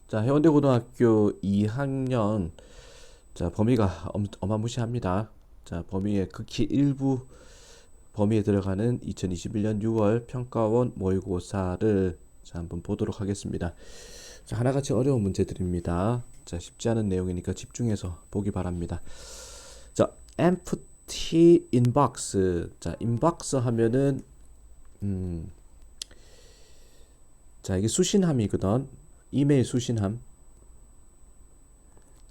자, 해운대 고등학교 2학년. 자, 범위가 어마무시합니다. 자, 범위의 극히 일부 범위에 들어가는 2021년 6월 평가원 모의고사를 자, 한번 보도록 하겠습니다. 자, 하나같이 어려운 문제들입니다. 자, 쉽지 않은 내용이니까 집중해서 보기 바랍니다. 자, empty inbox. 자, inbox 하면은 자, 이게 수신함이거든. 이메일 수신함.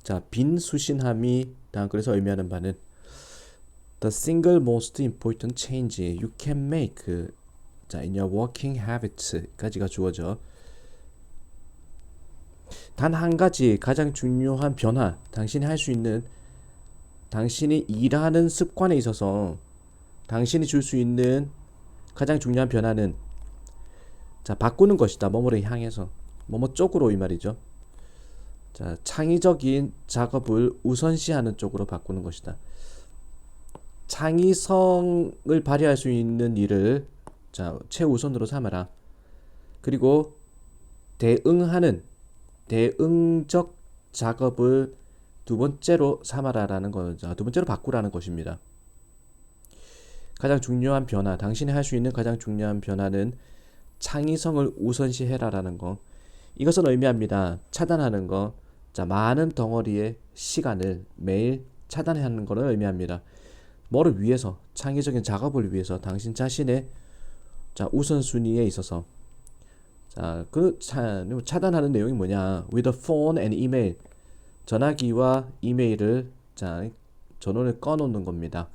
자, 빈 수신함이 그래서 의미하는 바는 the single most important change you can make 자, in your working habits까지가 주어져. 단 한 가지 가장 중요한 변화, 당신이 할 수 있는 당신이 일하는 습관에 있어서 당신이 줄 수 있는 가장 중요한 변화는 자, 바꾸는 것이다. 뭐뭐를 향해서 뭐뭐 쪽으로 이 말이죠. 자, 창의적인 작업을 우선시하는 쪽으로 바꾸는 것이다. 창의성을 발휘할 수 있는 일을 자, 최우선으로 삼아라. 그리고 대응적 작업을 두 번째로 삼아라라는 거죠. 두 번째로 바꾸라는 것입니다. 가장 중요한 변화, 당신이 할 수 있는 가장 중요한 변화는 창의성을 우선시해라라는 거. 이것은 의미합니다. 차단하는 거. 자, 많은 덩어리의 시간을 매일 차단하는 것을 의미합니다. 뭐를 위해서? 창의적인 작업을 위해서 당신 자신의 자, 우선순위에 있어서 자, 차단하는 내용이 뭐냐? With a phone and email. 전화기와 이메일을 자, 전원을 꺼놓는 겁니다.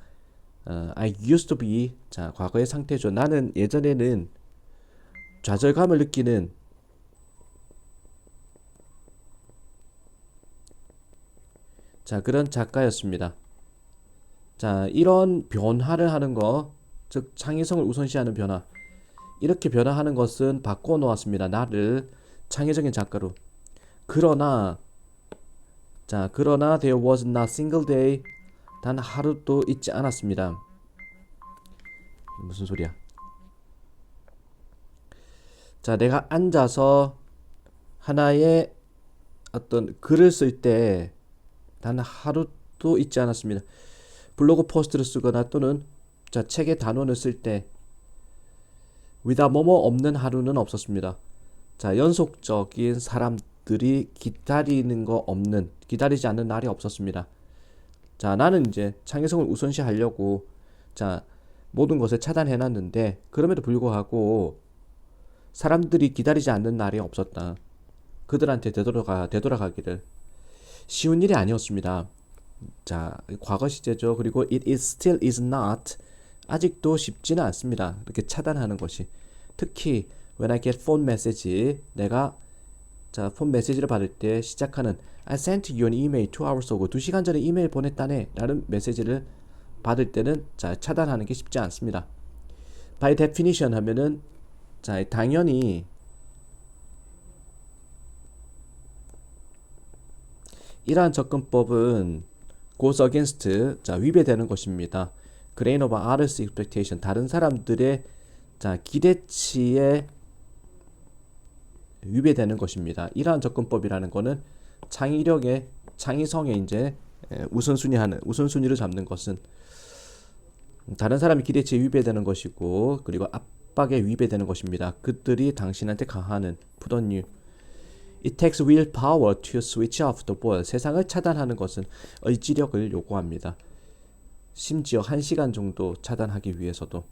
I used to be 자, 과거의 상태죠. 나는 예전에는 좌절감을 느끼는 자, 그런 작가였습니다. 자, 이런 변화를 하는 거, 즉 창의성을 우선시하는 변화. 이렇게 변화하는 것은 바꿔 놓았습니다. 나를 창의적인 작가로. 그러나 그러나 there was not single day 단 하루도 있지 않았습니다. 무슨 소리야? 자, 내가 앉아서 하나의 어떤 글을 쓸 때 단 하루도 있지 않았습니다. 블로그 포스트를 쓰거나 또는 자, 책의 단원을 쓸 때 without 뭐뭐 없는 하루는 없었습니다. 자, 연속적인 사람들이 기다리지 않는 날이 없었습니다. 자, 나는 이제 창의성을 우선시하려고 자, 모든 것을 차단해놨는데 그럼에도 불구하고 사람들이 기다리지 않는 날이 없었다. 그들한테 되돌아가기를. 쉬운 일이 아니었습니다. 자, 과거 시제죠. 그리고 it is still is not 아직도 쉽지는 않습니다. 이렇게 차단하는 것이. 특히 when I get phone message 내가 자, 폰 메시지를 받을 때 시작하는 I sent you an email 2 hours ago 2시간 전에 이메일 보냈다네 라는 메시지를 받을 때는 자, 차단하는 게 쉽지 않습니다. by definition 하면은 자, 당연히 이러한 접근법은 goes against 자, 위배되는 것입니다. grain of others expectation 다른 사람들의 자, 기대치에 위배되는 것입니다. 이러한 접근법이라는 것은 창의성의 이제 우선순위를 잡는 것은 다른 사람의 기대치에 위배되는 것이고 그리고 압박에 위배되는 것입니다. 그들이 당신한테 강하는 put on you. It takes willpower to switch off the ball. 세상을 차단하는 것은 의지력을 요구합니다. 심지어 1시간 정도 차단하기 위해서도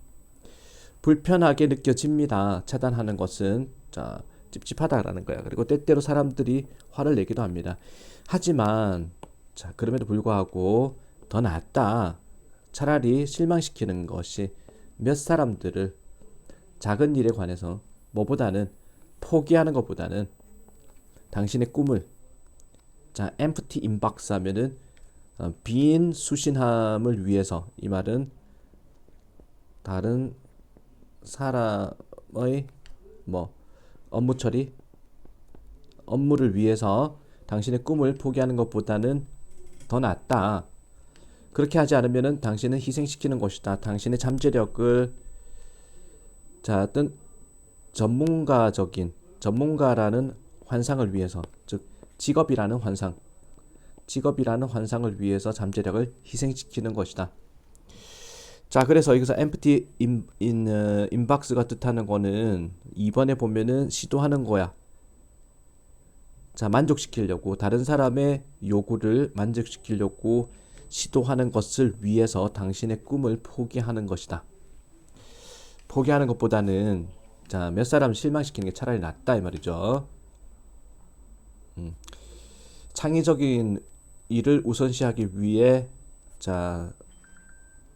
불편하게 느껴집니다. 차단하는 것은 자, 찝찝하다라는 거야. 그리고 때때로 사람들이 화를 내기도 합니다. 하지만 자, 그럼에도 불구하고 더 낫다. 차라리 실망시키는 것이 몇 사람들을 작은 일에 관해서 뭐보다는 포기하는 것보다는 당신의 꿈을 자, empty inbox 하면은 빈 수신함을 위해서 이 말은 다른 사람의 뭐 업무 처리 업무를 위해서 당신의 꿈을 포기하는 것보다는 더 낫다. 그렇게 하지 않으면은 당신은 희생시키는 것이다. 당신의 잠재력을 자, 어떤 전문가라는 환상을 위해서, 즉 직업이라는 환상을 위해서 잠재력을 희생시키는 것이다. 자, 그래서 여기서 empty inbox가 뜻하는 거는 2번에 보면은 시도하는 거야. 자, 만족시키려고, 다른 사람의 요구를 만족시키려고 시도하는 것을 위해서 당신의 꿈을 포기하는 것이다. 포기하는 것보다는 자, 몇 사람 실망시키는 게 차라리 낫다 이 말이죠. 창의적인 일을 우선시하기 위해 자,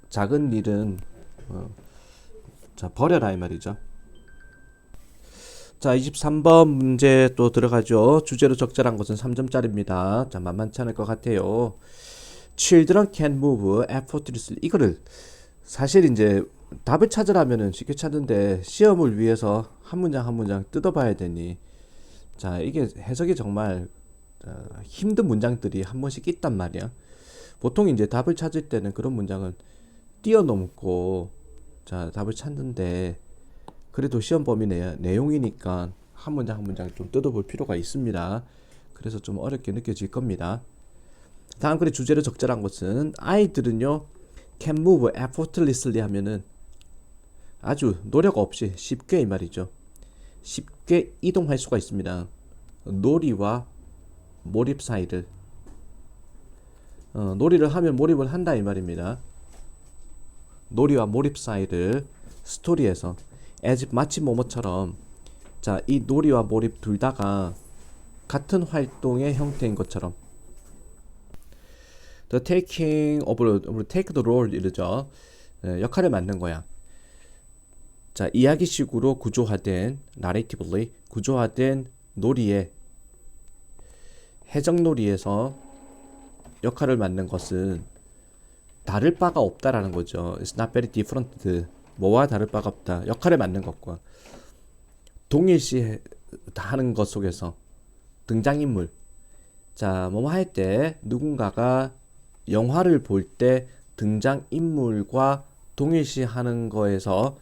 작은 일은 자, 버려라 이 말이죠. 자, 23번 문제 또 들어가죠. 주제로 적절한 것은 3점짜리입니다. 자, 만만치 않을 것 같아요. Children can move effortlessly. 이거를 사실 이제 답을 찾으라면은 쉽게 찾는데 시험을 위해서 한 문장 한 문장 뜯어봐야 되니, 자, 이게 해석이 정말 힘든 문장들이 한 번씩 있단 말이야. 보통 이제 답을 찾을 때는 그런 문장은 뛰어넘고 자, 답을 찾는데, 그래도 시험 범위 내용이니까 한 문장 한 문장 좀 뜯어볼 필요가 있습니다. 그래서 좀 어렵게 느껴질 겁니다. 다음 글의 주제로 적절한 것은, 아이들은요 can move effortlessly 하면은 아주 노력 없이 쉽게 이 말이죠. 쉽게 이동할 수가 있습니다. 놀이와 몰입 사이를, 놀이를 하면 몰입을 한다 이 말입니다. 놀이와 몰입 사이를 스토리에서 as 마치 뭐뭐처럼, 자, 이 놀이와 몰입 둘 다가 같은 활동의 형태인 것처럼, the taking of take the role 이러죠. 역할을 맡는 거야. 자, 이야기식으로 구조화된 narratively 구조화된 놀이에, 해적놀이에서 역할을 맡는 것은 다를 바가 없다라는 거죠. It's not very different. 뭐와 다를 바가 없다. 역할을 맡는 것과 동일시 하는 것 속에서 등장인물. 자, 뭐뭐 할 때 누군가가 영화를 볼 때 등장인물과 동일시 하는 거에서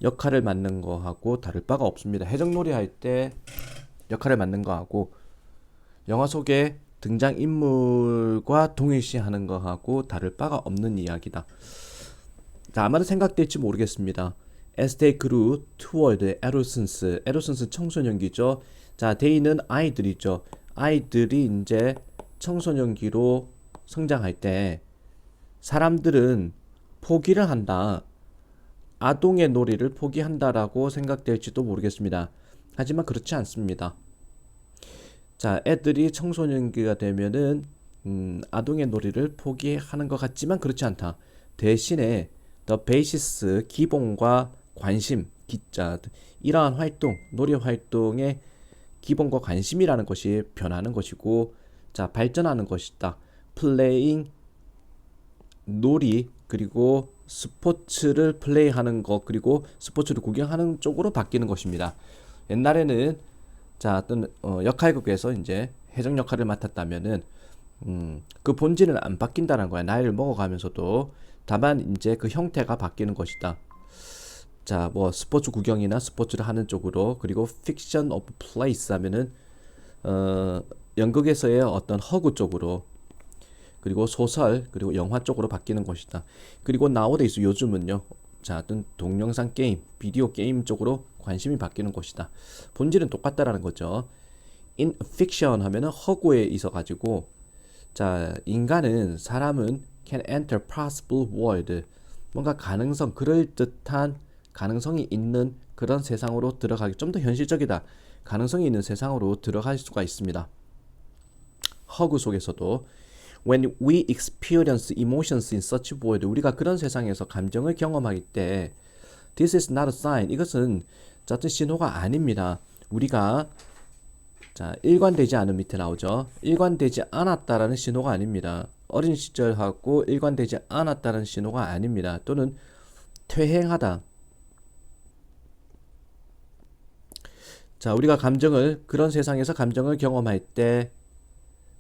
역할을 맡는 거하고 다를 바가 없습니다. 해적놀이 할 때 역할을 맡는 거하고 영화 속에 등장인물과 동일시 하는 거하고 다를 바가 없는 이야기다. 자, 아마도 생각될지 모르겠습니다. As they grew toward adolescence. adolescence 청소년기죠. 자, they는 아이들이죠. 아이들이 이제 청소년기로 성장할 때 사람들은 포기를 한다. 아동의 놀이를 포기한다라고 생각될지도 모르겠습니다. 하지만 그렇지 않습니다. 자, 애들이 청소년기가 되면은 아동의 놀이를 포기하는 것 같지만 그렇지 않다. 대신에 the basis, 기본과 관심, 기자, 이러한 활동, 놀이 활동의 기본과 관심이라는 것이 변하는 것이고, 자, 발전하는 것이다. playing, 놀이, 그리고 스포츠를 플레이하는 것, 그리고 스포츠를 구경하는 쪽으로 바뀌는 것입니다. 옛날에는 자, 어떤 역할극에서 이제 해적 역할을 맡았다면은 그 본질은 안 바뀐다는 거야. 나이를 먹어가면서도. 다만 이제 그 형태가 바뀌는 것이다. 자, 뭐 스포츠 구경이나 스포츠를 하는 쪽으로, 그리고 fiction of place 하면은 연극에서의 어떤 허구 쪽으로, 그리고 소설, 그리고 영화 쪽으로 바뀌는 것이다. 그리고 nowadays 요즘은요, 자, 어떤 동영상 게임, 비디오 게임 쪽으로 관심이 바뀌는 것이다. 본질은 똑같다라는 거죠. In fiction 하면은 허구에 있어 가지고, 자, 사람은 can enter possible world, 뭔가 가능성, 그럴 듯한 가능성이 있는 그런 세상으로 들어가기, 좀 더 현실적이다. 가능성이 있는 세상으로 들어갈 수가 있습니다. 허구 속에서도. When we experience emotions in such world, 우리가 그런 세상에서 감정을 경험하기 때, this is not a sign, 이것은 어떤 신호가 아닙니다. 우리가, 자, 일관되지 않은, 밑에 나오죠. 일관되지 않았다라는 신호가 아닙니다. 어린 시절하고 일관되지 않았다는 신호가 아닙니다. 또는 퇴행하다. 자, 우리가 그런 세상에서 감정을 경험할 때,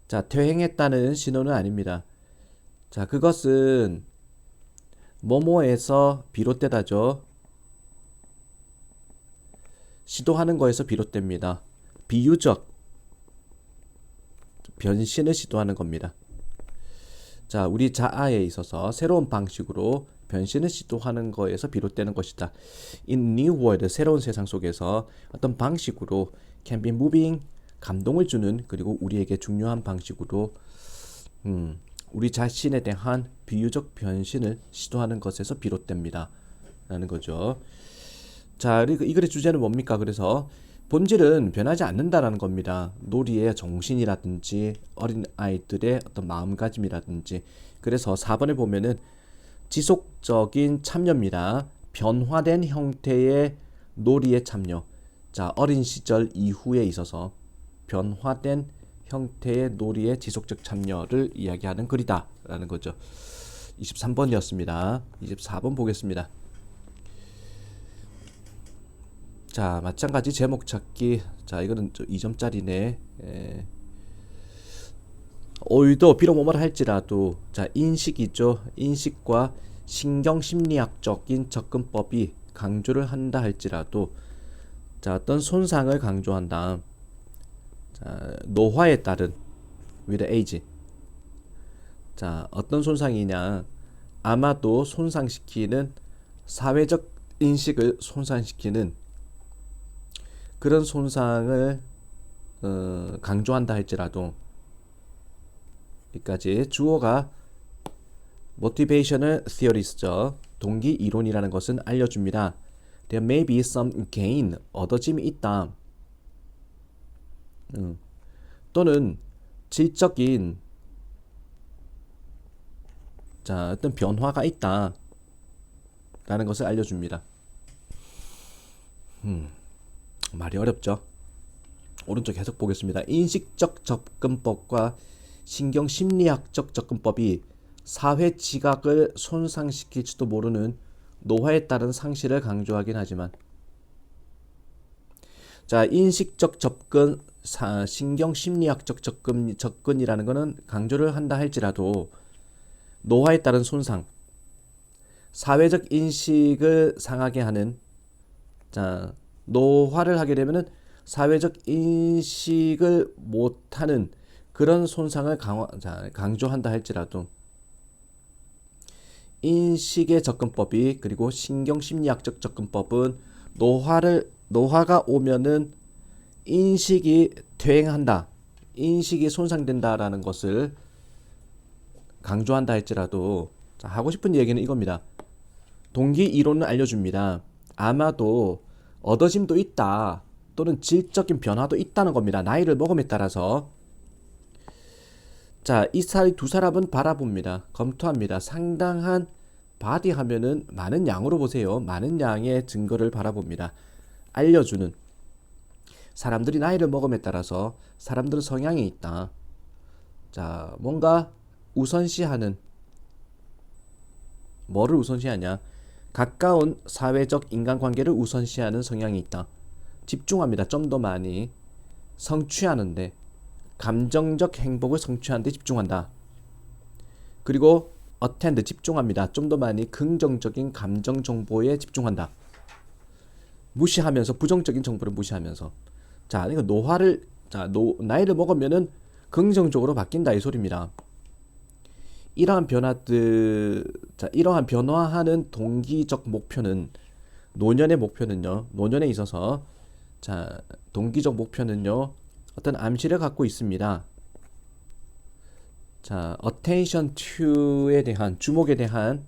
자, 퇴행했다는 신호는 아닙니다. 자, 그것은 뭐뭐에서 비롯되다죠. 시도하는 거에서 비롯됩니다. 비유적, 변신을 시도하는 겁니다. 자, 우리 자아에 있어서 새로운 방식으로 변신을 시도하는 거에서 비롯되는 것이다. In new world, 새로운 세상 속에서 어떤 방식으로 can be moving, 감동을 주는, 그리고 우리에게 중요한 방식으로 우리 자신에 대한 비유적 변신을 시도하는 것에서 비롯됩니다. 라는 거죠. 자, 이 글의 주제는 뭡니까? 그래서 본질은 변하지 않는다라는 겁니다. 놀이의 정신이라든지 어린아이들의 어떤 마음가짐이라든지. 그래서 4번에 보면은 지속적인 참여입니다. 변화된 형태의 놀이에 참여. 자, 어린 시절 이후에 있어서 변화된 형태의 놀이의 지속적 참여를 이야기하는 글이다 라는 거죠. 23번이었습니다. 24번 보겠습니다. 자, 마찬가지 제목 찾기. 자, 이거는 2점짜리네. 오히려 비록 뭐뭐라 할지라도, 자, 인식이죠. 인식과 신경심리학적인 접근법이 강조를 한다 할지라도, 자, 어떤 손상을 강조한다. 자, 노화에 따른 with age. 자, 어떤 손상이냐? 아마도 손상시키는 사회적 인식을 손상시키는 그런 손상을 강조한다 할지라도, 여기까지 주어가 motivational theories죠. 동기 이론이라는 것은 알려줍니다. There may be some gain, 얻어짐이 있다. 또는 질적인, 자, 어떤 변화가 있다 라는 것을 알려줍니다. 말이 어렵죠. 오른쪽 해석 보겠습니다. 인식적 접근법과 신경심리학적 접근법이 사회 지각을 손상시킬지도 모르는 노화에 따른 상실을 강조하긴 하지만, 자, 인식적 접근, 신경심리학적 접근이라는 것은 강조를 한다 할지라도 노화에 따른 손상, 사회적 인식을 상하게 하는, 자, 노화를 하게 되면은 사회적 인식을 못하는 그런 손상을 강조한다 할지라도 인식의 접근법이, 그리고 신경심리학적 접근법은 노화가 오면은 인식이 퇴행한다, 인식이 손상된다라는 것을 강조한다 할지라도, 자, 하고 싶은 얘기는 이겁니다. 동기 이론을 알려줍니다. 아마도 얻어짐도 있다, 또는 질적인 변화도 있다는 겁니다. 나이를 먹음에 따라서. 자, 이 두 사람은 바라봅니다. 검토합니다. 상당한 바디 하면은 많은 양으로 보세요. 많은 양의 증거를 바라봅니다. 알려주는, 사람들이 나이를 먹음에 따라서 사람들은 성향이 있다. 자, 뭔가 우선시하는, 뭐를 우선시하냐? 가까운 사회적 인간관계를 우선시하는 성향이 있다. 집중합니다. 좀 더 많이 성취하는데, 감정적 행복을 성취하는데 집중한다. 그리고 attend, 집중합니다. 좀 더 많이 긍정적인 감정 정보에 집중한다. 무시하면서, 부정적인 정보를 무시하면서. 자, 이거 노화를, 자, 나이를 먹으면은 긍정적으로 바뀐다 이 소리입니다. 이러한 이러한 변화하는 동기적 목표는, 노년의 목표는요, 노년에 있어서, 자, 동기적 목표는요, 어떤 암시를 갖고 있습니다. 자, attention to에 대한, 주목에 대한,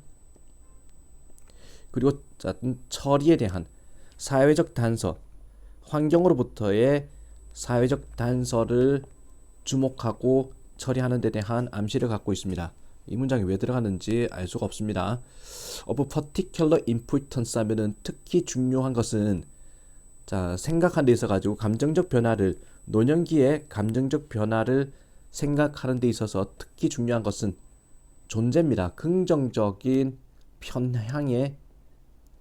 그리고 자, 처리에 대한 사회적 단서, 환경으로부터의 사회적 단서를 주목하고 처리하는 데 대한 암시를 갖고 있습니다. 이 문장이 왜 들어가는지 알 수가 없습니다. of particular importance 하면은 특히 중요한 것은, 자, 생각하는 데 있어 가지고 감정적 변화를, 노년기에 감정적 변화를 생각하는 데 있어서 특히 중요한 것은 존재입니다. 긍정적인 편향의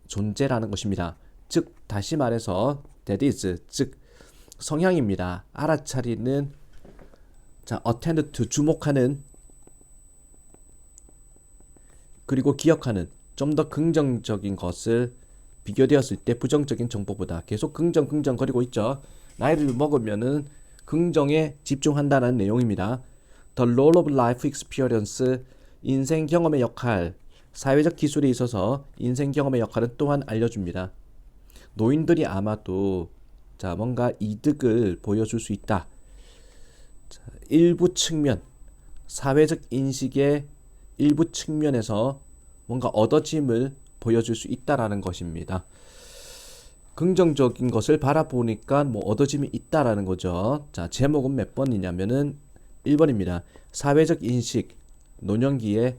존재라는 것입니다. 즉, 다시 말해서 that is, 즉 성향입니다. 알아차리는, 자, attend to, 주목하는, 그리고 기억하는, 좀 더 긍정적인 것을 비교되었을 때 부정적인 정보보다 계속 긍정거리고 있죠. 나이를 먹으면은 긍정에 집중한다는 내용입니다. The role of life experience, 인생 경험의 역할, 사회적 기술에 있어서 인생 경험의 역할은 또한 알려줍니다. 노인들이 아마도 뭔가 이득을 보여줄 수 있다. 일부 측면, 사회적 인식의 일부 측면에서 뭔가 얻어짐을 보여줄 수 있다라는 것입니다. 긍정적인 것을 바라보니까 얻어짐이 있다라는 거죠. 자, 제목은 몇 번이냐면은 1번입니다. 사회적 인식, 노년기에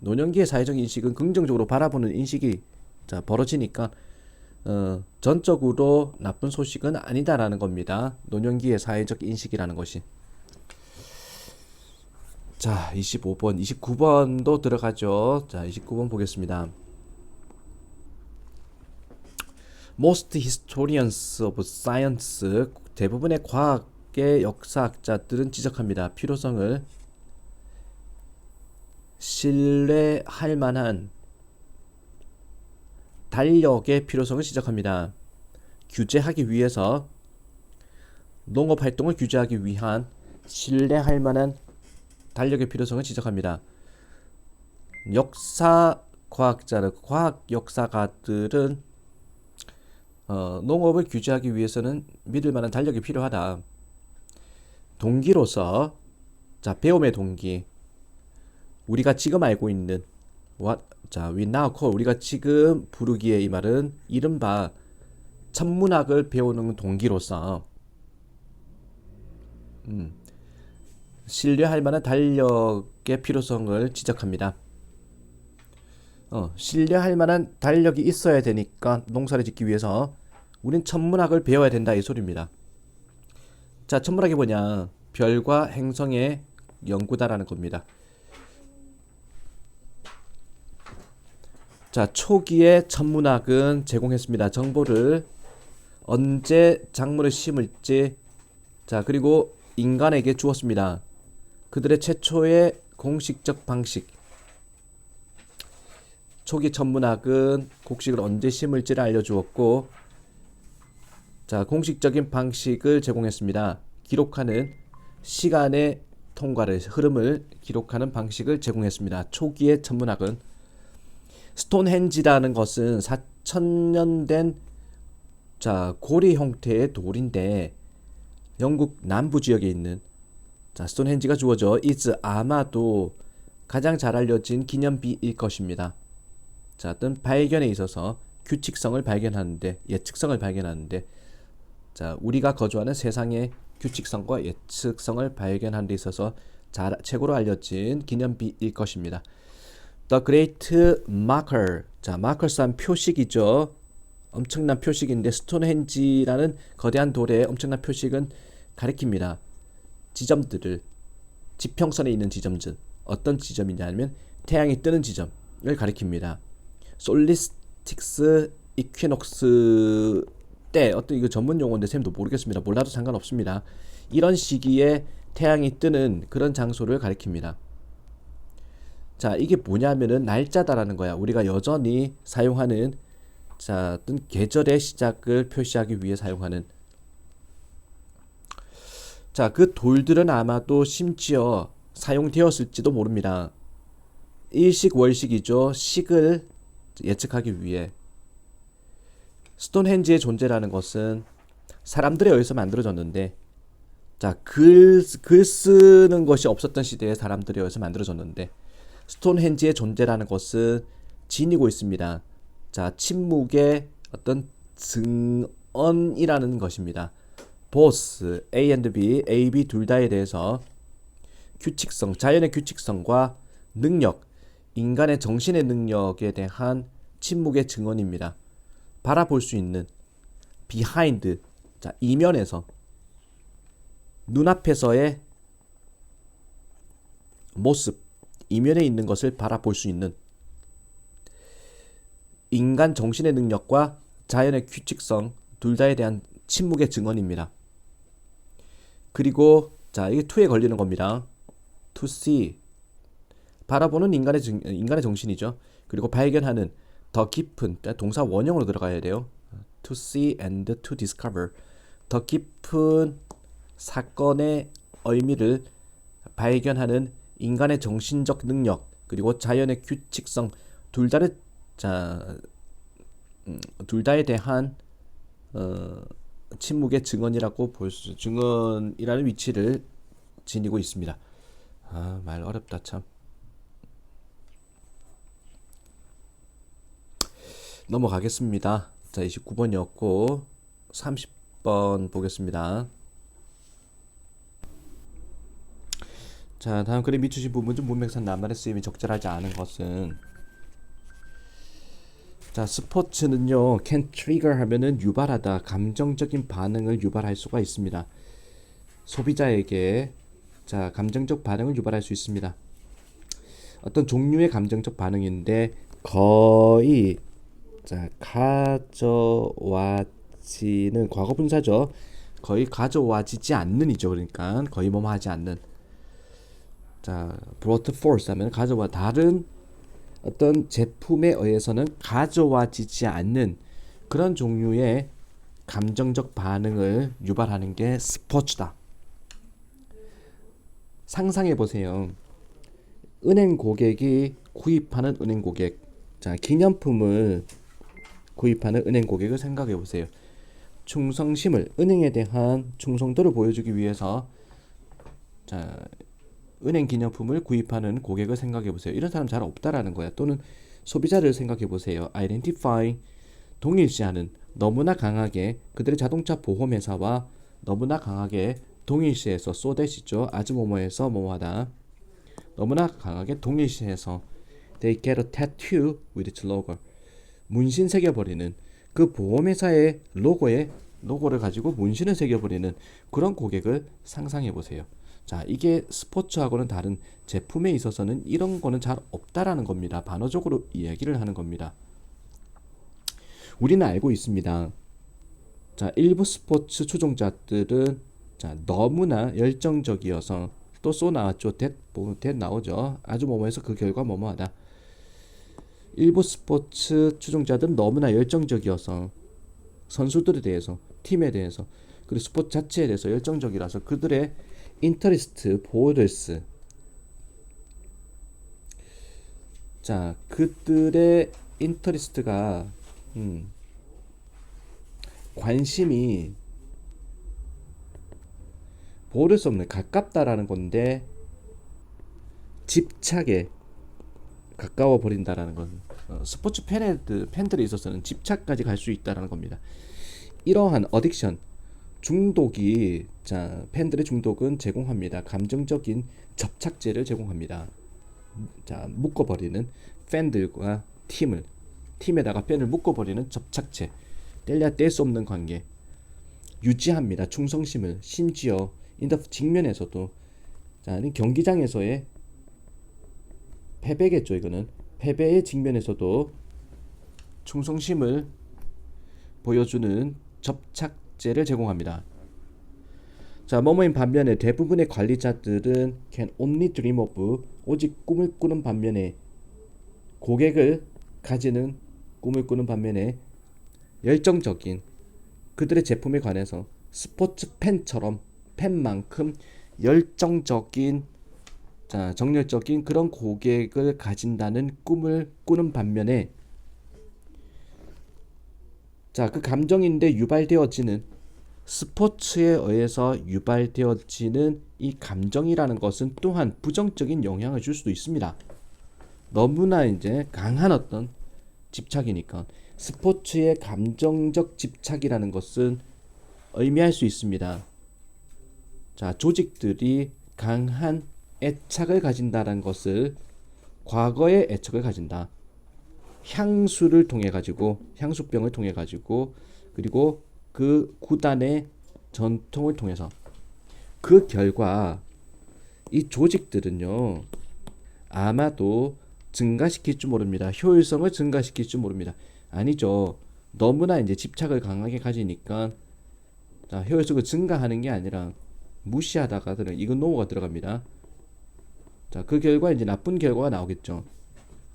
노년기의 사회적 인식은 긍정적으로 바라보는 인식이 벌어지니까 전적으로 나쁜 소식은 아니다라는 겁니다. 노년기의 사회적 인식이라는 것이. 자, 25번, 29번도 들어가죠. 자, 29번 보겠습니다. Most historians of science, 대부분의 과학의 역사학자들은 지적합니다. 필요성을 신뢰할 만한 달력의 필요성을 지적합니다. 규제하기 위해서, 농업활동을 규제하기 위한 신뢰할 만한 달력의 필요성을 지적합니다. 역사과학자는, 과학 역사가들은 농업을 규제하기 위해서는 믿을 만한 달력이 필요하다. 동기로서, 배움의 동기, 우리가 지금 알고 있는 we now call, 우리가 지금 부르기에 이 말은 이른바 천문학을 배우는 동기로서 신뢰할 만한 달력의 필요성을 지적합니다. 신뢰할 만한 달력이 있어야 되니까 농사를 짓기 위해서 우린 천문학을 배워야 된다, 이 소리입니다. 자, 천문학이 뭐냐? 별과 행성의 연구다라는 겁니다. 자, 초기에 천문학은 제공했습니다. 정보를 언제 작물을 심을지, 그리고 인간에게 주었습니다. 그들의 최초의 공식적 방식. 초기 천문학은 곡식을 언제 심을지를 알려주었고, 공식적인 방식을 제공했습니다. 기록하는 시간의 통과를, 흐름을 기록하는 방식을 제공했습니다. 초기의 천문학은. 스톤헨지라는 것은 4,000년 된 고리 형태의 돌인데 영국 남부 지역에 있는 스톤헨지가 주어져 is 아마도 가장 잘 알려진 기념비일 것입니다. 어떤 발견에 있어서 규칙성을 발견하는데, 예측성을 발견하는데, 우리가 거주하는 세상의 규칙성과 예측성을 발견하는 데 있어서 최고로 알려진 기념비일 것입니다. The Great Marker, 마커스한 표식이죠. 엄청난 표식인데 스톤헨지라는 거대한 돌의 엄청난 표식은 가리킵니다. 지점들을, 지평선에 있는 지점들, 어떤 지점이냐면 태양이 뜨는 지점을 가리킵니다. 솔리스틱스 이퀴녹스 때, 어떤 이거 전문 용어인데 쌤도 모르겠습니다. 몰라도 상관없습니다. 이런 시기에 태양이 뜨는 그런 장소를 가리킵니다. 이게 뭐냐면은 날짜다라는 거야. 우리가 여전히 사용하는 어떤 계절의 시작을 표시하기 위해 사용하는. 그 돌들은 아마도 심지어 사용되었을지도 모릅니다. 일식 월식이죠. 식을 예측하기 위해. 스톤헨지의 존재라는 것은 사람들에 의해서 만들어졌는데, 글 쓰는 것이 없었던 시대에 사람들에 의해서 만들어졌는데, 스톤헨지의 존재라는 것은 지니고 있습니다. 침묵의 어떤 증언이라는 것입니다. 보스, A and B, A, B 둘 다에 대해서 규칙성, 자연의 규칙성과 능력, 인간의 정신의 능력에 대한 침묵의 증언입니다. 바라볼 수 있는 behind, 이면에서, 눈앞에서의 모습, 이면에 있는 것을 바라볼 수 있는 인간 정신의 능력과 자연의 규칙성 둘 다에 대한 침묵의 증언입니다. 그리고 이게 to에 걸리는 겁니다. to see, 바라보는 인간의 정신이죠. 그리고 발견하는, 더 깊은, 동사 원형으로 들어가야 돼요. to see and to discover, 더 깊은 사건의 의미를 발견하는 인간의 정신적 능력 그리고 자연의 규칙성 둘 다를 자, 둘 다에 대한 침묵의 증언이라고 볼 수, 증언이라는 위치를 지니고 있습니다. 아, 말 어렵다 참. 넘어가겠습니다. 자, 29번이었고 30번 보겠습니다. 자, 다음 글에 미추신 부분 중 문맥상 낱말의 쓰임이 적절하지 않은 것은 자, 스포츠는요, can trigger 하면은 유발하다, 감정적인 반응을 유발할 수가 있습니다. 소비자에게 자, 감정적 반응을 유발할 수 있습니다. 어떤 종류의 감정적 반응인데 거의 자, 가져와지는 과거 분사죠. 거의 가져와지지 않는이죠. 그러니까 거의 뭐뭐 하지 않는. 자, brought forth 하면 가져와 다른 어떤 제품에 의해서는 가져와지지 않는 그런 종류의 감정적 반응을 유발하는 게 스포츠다. 상상해 보세요. 은행 고객이 구입하는 은행 고객. 자, 기념품을 구입하는 은행 고객을 생각해 보세요. 충성심을 은행에 대한 충성도를 보여주기 위해서 자, 은행 기념품을 구입하는 고객을 생각해 보세요. 이런 사람 잘 없다라는 거야. 또는 소비자를 생각해 보세요. identify 동일시하는 너무나 강하게 그들의 자동차 보험회사와 너무나 강하게 동일시해서 so that이죠. 아주 뭐뭐해서 뭐뭐하다. 너무나 강하게 동일시해서 they get a tattoo with its logo. 문신 새겨버리는 그 보험회사의 로고를 가지고 문신을 새겨버리는 그런 고객을 상상해 보세요. 자, 이게 스포츠하고는 다른 제품에 있어서는 이런 거는 잘 없다라는 겁니다. 반어적으로 이야기를 하는 겁니다. 우리는 알고 있습니다. 자, 일부 스포츠 추종자들은 자, 너무나 열정적이어서 또 쏘 나왔죠. that 나오죠. 아주 뭐뭐해서 그 결과 뭐뭐하다. 일부 스포츠 추종자들은 너무나 열정적이어서 선수들에 대해서, 팀에 대해서, 그리고 스포츠 자체에 대해서 열정적이라서 그들의 인터리스트, 보어들스 자, 그들의 인터리스트가 관심이 보를 수 없는 가깝다라는 건데 집착에 가까워 버린다라는 건 스포츠 팬들에 있어서는 집착까지 갈 수 있다라는 겁니다. 이러한 어딕션 중독이 자, 팬들의 중독은 제공합니다. 감정적인 접착제를 제공합니다. 자, 묶어버리는 팬들과 팀에다가 팬을 묶어버리는 접착제, 뗄래야 뗄 수 없는 관계 유지합니다. 충성심을 심지어 인더 직면에서도 자, 경기장에서의 패배겠죠. 이거는 패배의 직면에서도 충성심을 보여주는 접착제를 제공합니다. 자, 뭐뭐인 반면에 대부분의 관리자들은 can only dream of 오직 꿈을 꾸는 반면에 고객을 가지는 꿈을 꾸는 반면에 열정적인 그들의 제품에 관해서 스포츠 팬처럼 팬만큼 열정적인 자, 정열적인 그런 고객을 가진다는 꿈을 꾸는 반면에 자, 그 감정인데 유발되어지는 스포츠에 의해서 유발되어지는 이 감정이라는 것은 또한 부정적인 영향을 줄 수도 있습니다. 너무나 이제 강한 어떤 집착이니까 스포츠의 감정적 집착이라는 것은 의미할 수 있습니다. 자, 조직들이 강한 애착을 가진다는 것을 과거의 애착을 가진다. 향수를 통해 가지고 향수병을 통해 가지고 그리고 그 구단의 전통을 통해서 그 결과 이 조직들은요 아마도 증가시킬 줄 모릅니다. 효율성을 증가시킬 줄 모릅니다. 아니죠. 너무나 이제 집착을 강하게 가지니까 자, 효율성을 증가하는 게 아니라 무시하다가 이건 노가 들어갑니다. 자, 그 결과 이제 나쁜 결과가 나오겠죠.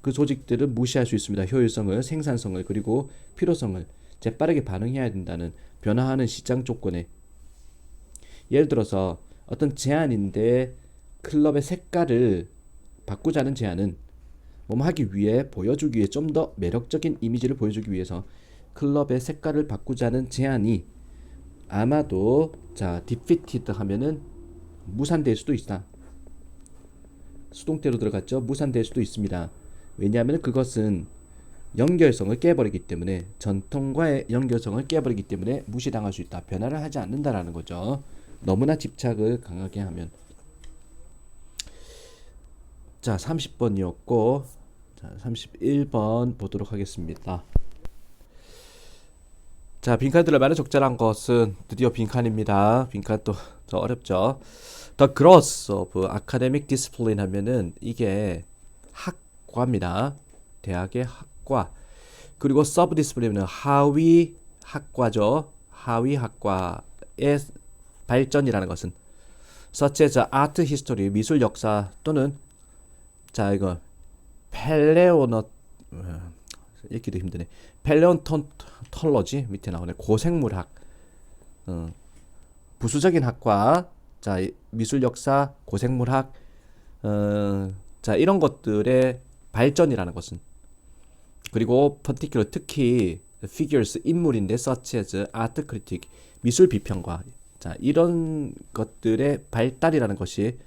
그 조직들은 무시할 수 있습니다. 효율성을, 생산성을, 그리고 필요성을 재빠르게 반응해야 된다는 변화하는 시장 조건에 예를 들어서 어떤 제안인데 클럽의 색깔을 바꾸자는 제안은 뭐뭐 하기 위해 보여주기 위해 좀 더 매력적인 이미지를 보여주기 위해서 클럽의 색깔을 바꾸자는 제안이 아마도 자 defeated 하면은 무산될 수도 있다. 수동태로 들어갔죠. 무산될 수도 있습니다. 왜냐하면 그것은 연결성을 깨버리기 때문에 전통과의 연결성을 깨버리기 때문에 무시당할 수 있다. 변화를 하지 않는다라는 거죠. 너무나 집착을 강하게 하면. 자 30번이었고 자 31번 보도록 하겠습니다. 자 빈칸 들어가는 적절한 것은 드디어 빈칸입니다. 빈칸 또 더 어렵죠. The gross of academic discipline 하면은 이게 학과입니다. 대학의 학과. 그리고 sub discipline은 하위 학과죠. 하위 학과의 발전이라는 것은 such as art history 미술 역사 또는 자 이거 펠레오너 읽기도 힘드네. 펠레온톨로지 밑에 나오네. 고생물학. 부수적인 학과. 자 미술 역사, 고생물학. 자 이런 것들의 발전이라는 것은 그리고 particular 특히 figures 인물인데 such as art critic 미술 비평가. 자 이런 것들의 발달이라는 것이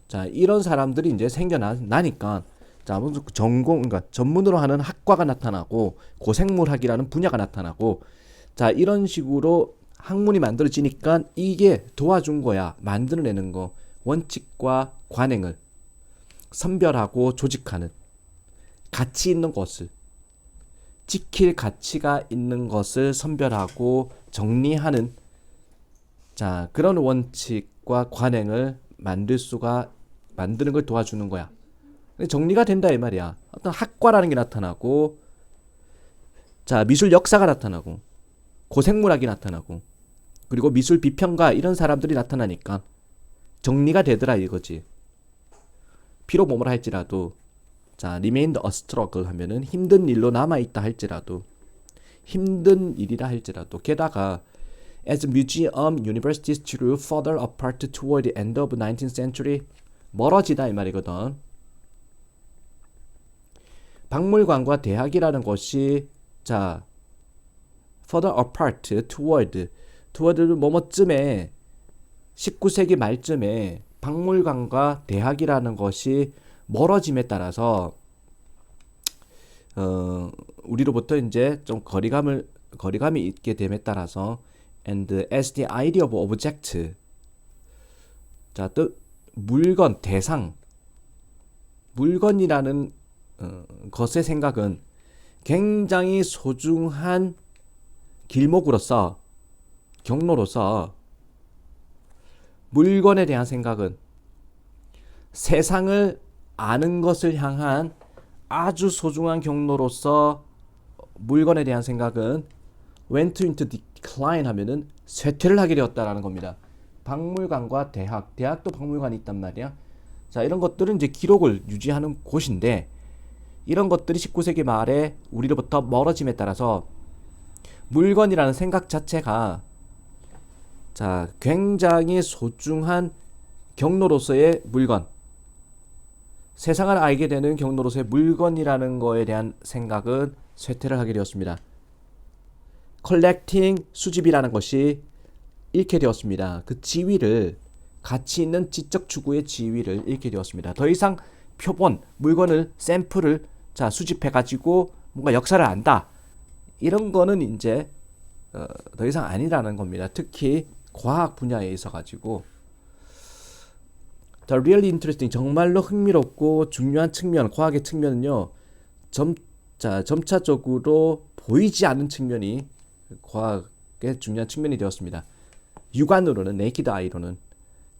자 이런 사람들이 이제 생겨나니까 자 무슨 전공 그러니까 전문으로 하는 학과가 나타나고 고생물학이라는 분야가 나타나고 자 이런 식으로 학문이 만들어지니까 이게 도와준 거야. 만들어내는 거. 원칙과 관행을 선별하고 조직하는 가치 있는 것을 지킬 가치가 있는 것을 선별하고 정리하는 자 그런 원칙과 관행을 만드는 걸 도와주는 거야. 정리가 된다 이 말이야. 어떤 학과라는 게 나타나고 자 미술 역사가 나타나고 고생물학이 나타나고 그리고 미술 비평가 이런 사람들이 나타나니까 정리가 되더라 이거지. 비록 뭐뭐라 할지라도 자 remained a struggle 하면은 힘든 일로 남아있다 할지라도 힘든 일이라 할지라도 게다가 as museum universities drew further apart toward the end of 19th century 멀어지다 이 말이거든. 박물관과 대학이라는 것이 자 further apart toward를 뭐뭐쯤에 19세기 말쯤에 박물관과 대학이라는 것이 멀어짐에 따라서 우리로부터 이제 좀 거리감이 있게 됨에 따라서 and as the idea of object 자 또 물건 대상 물건이라는 것의 생각은 굉장히 소중한 길목으로서 경로로서 물건에 대한 생각은 세상을 아는 것을 향한 아주 소중한 경로로서 물건에 대한 생각은 went into decline 하면은 쇠퇴를 하게 되었다라는 겁니다. 박물관과 대학도 박물관이 있단 말이야. 자, 이런 것들은 이제 기록을 유지하는 곳인데 이런 것들이 19세기 말에 우리로부터 멀어짐에 따라서 물건이라는 생각 자체가 자, 굉장히 소중한 경로로서의 물건 세상을 알게 되는 경로로서의 물건이라는 거에 대한 생각은 쇠퇴를 하게 되었습니다. collecting 수집이라는 것이 잃게 되었습니다. 그 지위를 가치 있는 지적 추구의 지위를 잃게 되었습니다. 더 이상 표본 물건을 샘플을 자 수집해 가지고 뭔가 역사를 안다 이런 거는 이제 더 이상 아니라는 겁니다. 특히 과학 분야에 있어 가지고 The really interesting 정말로 흥미롭고 중요한 측면 과학의 측면은요 점차적으로 보이지 않는 측면이 과학의 중요한 측면이 되었습니다. 육안으로는 naked eye로는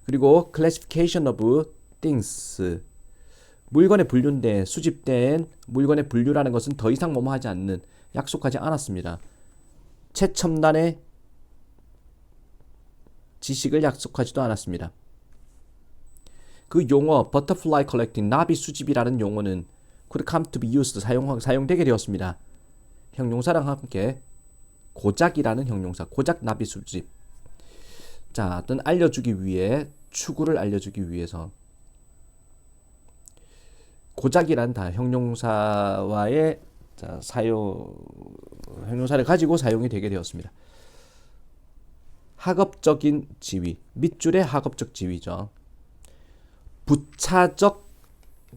그리고 classification of things 물건의 분류인데 수집된 물건의 분류라는 것은 더 이상 뭐뭐 하지 않는 약속하지 않았습니다. 최첨단의 지식을 약속하지도 않았습니다. 그 용어 butterfly collecting 나비 수집이라는 용어는 could come to be used 사용되게 되었습니다. 형용사랑 함께 고작이라는 형용사 고작 나비 수집 자, 어떤 알려주기 위해 추구를 알려주기 위해서 고작이란 다 형용사와의 자, 사용 형용사를 가지고 사용이 되게 되었습니다. 학업적인 지위, 밑줄의 학업적 지위죠. 부차적,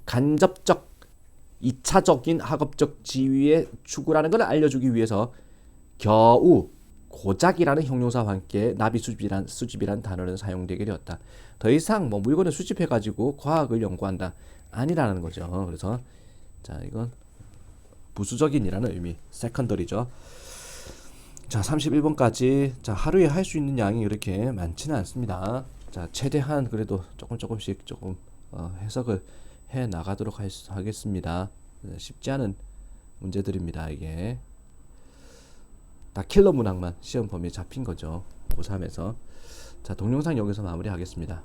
간접적, 2차적인 학업적 지위의 추구라는 것을 알려주기 위해서 겨우 고작이라는 형용사와 함께 나비 수집이란 단어는 사용되게 되었다. 더 이상 뭐 물건을 수집해 가지고 과학을 연구한다 아니라는 거죠. 그래서 자, 이건 부수적인이라는 의미, 세컨더리죠. 자, 31번까지. 자, 하루에 할 수 있는 양이 이렇게 많지는 않습니다. 자, 최대한 그래도 조금씩 해석을 해 나가도록 하겠습니다. 쉽지 않은 문제들입니다. 이게 다 킬러 문항만 시험 범위에 잡힌 거죠. 고3에서. 자, 동영상 여기서 마무리하겠습니다.